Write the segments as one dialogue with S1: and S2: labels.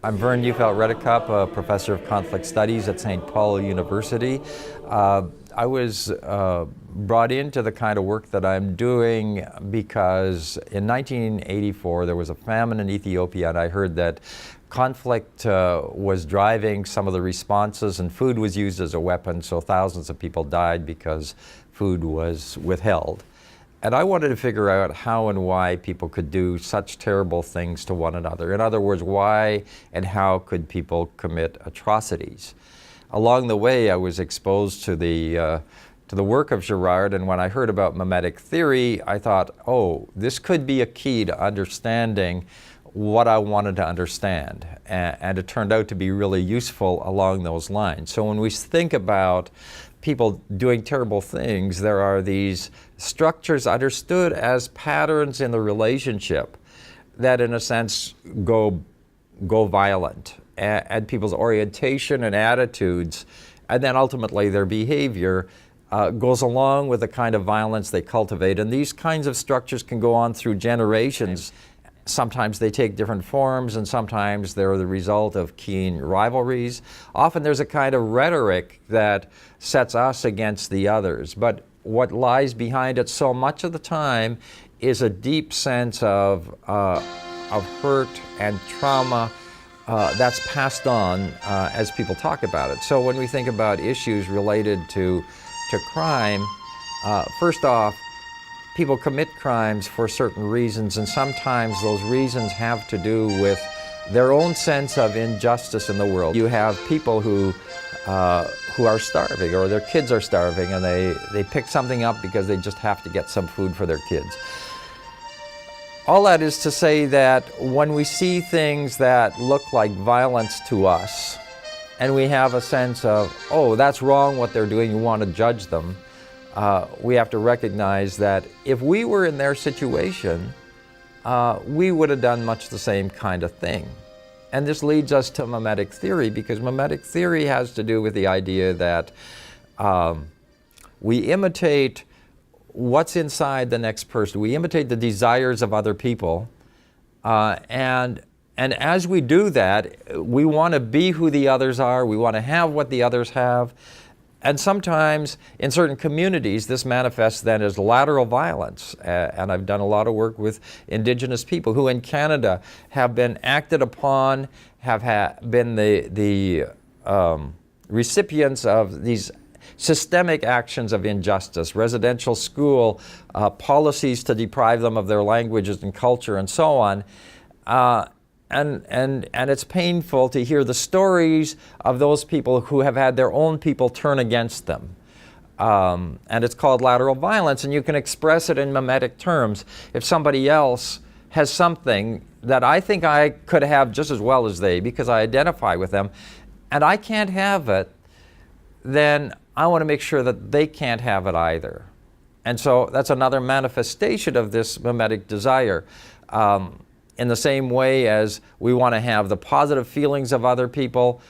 S1: I'm Vern Neufeld Redekop, a professor of conflict studies at St. Paul University. I was brought into the kind of work that I'm doing because in 1984 there was a famine in Ethiopia, and I heard that conflict was driving some of the responses, and food was used as a weapon, so thousands of people died because food was withheld. And I wanted to figure out how and why people could do such terrible things to one another. In other words, why and how could people commit atrocities? Along the way, I was exposed to the work of Gerard, and when I heard about mimetic theory, I thought, oh, this could be a key to understanding what I wanted to understand. And it turned out to be really useful along those lines. So when we think about people doing terrible things, there are these structures understood as patterns in the relationship that in a sense go violent, and people's orientation and attitudes, and then ultimately their behavior goes along with the kind of violence they cultivate. And these kinds of structures can go on through generations. Sometimes they take different forms, and sometimes they're the result of keen rivalries. Often there's a kind of rhetoric that sets us against the others. But what lies behind it so much of the time is a deep sense of hurt and trauma that's passed on as people talk about it. So when we think about issues related to crime, first off, people commit crimes for certain reasons, and sometimes those reasons have to do with their own sense of injustice in the world. You have people who are starving, or their kids are starving, and they pick something up because they just have to get some food for their kids. All that is to say that when we see things that look like violence to us, and we have a sense of, oh, that's wrong what they're doing, you want to judge them, we have to recognize that if we were in their situation, we would have done much the same kind of thing. And this leads us to mimetic theory, because mimetic theory has to do with the idea that we imitate what's inside the next person. We imitate the desires of other people, and as we do that, we want to be who the others are, we want to have what the others have. And sometimes in certain communities this manifests then as lateral violence. And I've done a lot of work with Indigenous people who in Canada have been acted upon, have been the recipients of these systemic actions of injustice, residential school, policies to deprive them of their languages and culture and so on. And it's painful to hear the stories of those people who have had their own people turn against them. And it's called lateral violence, and you can express it in mimetic terms. If somebody else has something that I think I could have just as well as they, because I identify with them, and I can't have it, then I want to make sure that they can't have it either. And so that's another manifestation of this mimetic desire. In the same way as we want to have the positive feelings of other people,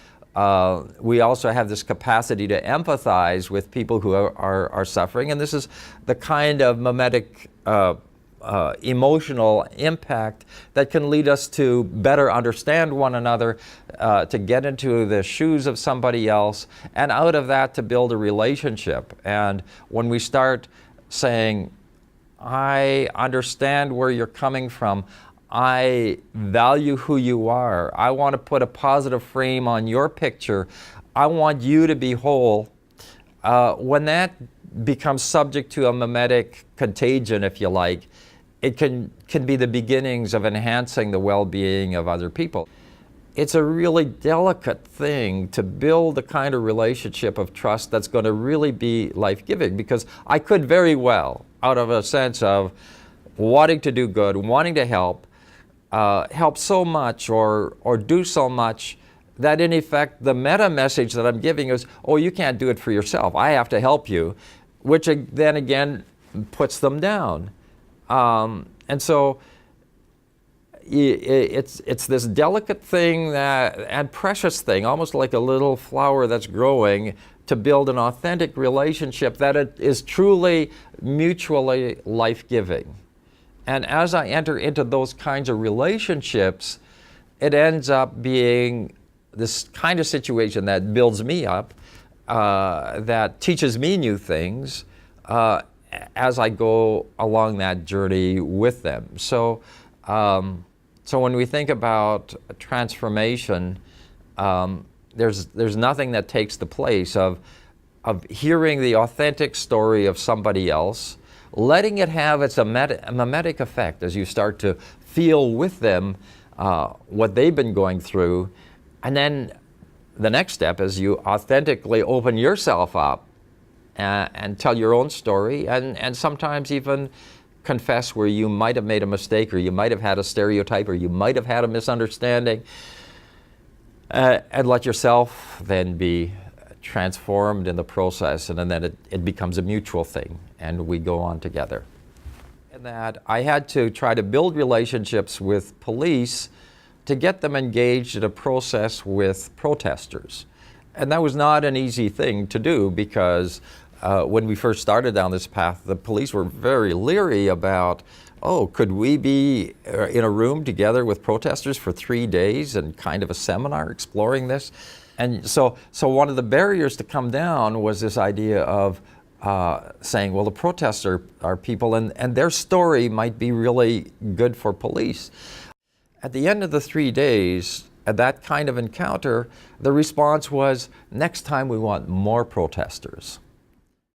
S1: we also have this capacity to empathize with people who are suffering. And this is the kind of mimetic emotional impact that can lead us to better understand one another, to get into the shoes of somebody else, and out of that to build a relationship. And when we start saying, I understand where you're coming from, I value who you are, I want to put a positive frame on your picture, I want you to be whole, when that becomes subject to a mimetic contagion, if you like, it can be the beginnings of enhancing the well-being of other people. It's a really delicate thing to build the kind of relationship of trust that's going to really be life-giving, because I could very well, out of a sense of wanting to do good, wanting to help so much or do so much that in effect the meta message that I'm giving is, oh, you can't do it for yourself, I have to help you, which then again puts them down. And so it's this delicate thing and precious thing, almost like a little flower that's growing, to build an authentic relationship that is truly mutually life-giving. And as I enter into those kinds of relationships, it ends up being this kind of situation that builds me up, that teaches me new things as I go along that journey with them. So, so when we think about transformation, there's nothing that takes the place of hearing the authentic story of somebody else, letting it have its mimetic effect as you start to feel with them what they've been going through. And then the next step is you authentically open yourself up and tell your own story, and sometimes even confess where you might have made a mistake, or you might have had a stereotype, or you might have had a misunderstanding, and let yourself then be transformed in the process, and then it becomes a mutual thing, and we go on together. And that I had to try to build relationships with police to get them engaged in a process with protesters. And that was not an easy thing to do, because when we first started down this path, the police were very leery about, oh, could we be in a room together with protesters for 3 days and kind of a seminar exploring this? And so one of the barriers to come down was this idea of saying, well, the protests are people, and their story might be really good for police. At the end of the 3 days, at that kind of encounter, the response was, next time we want more protesters.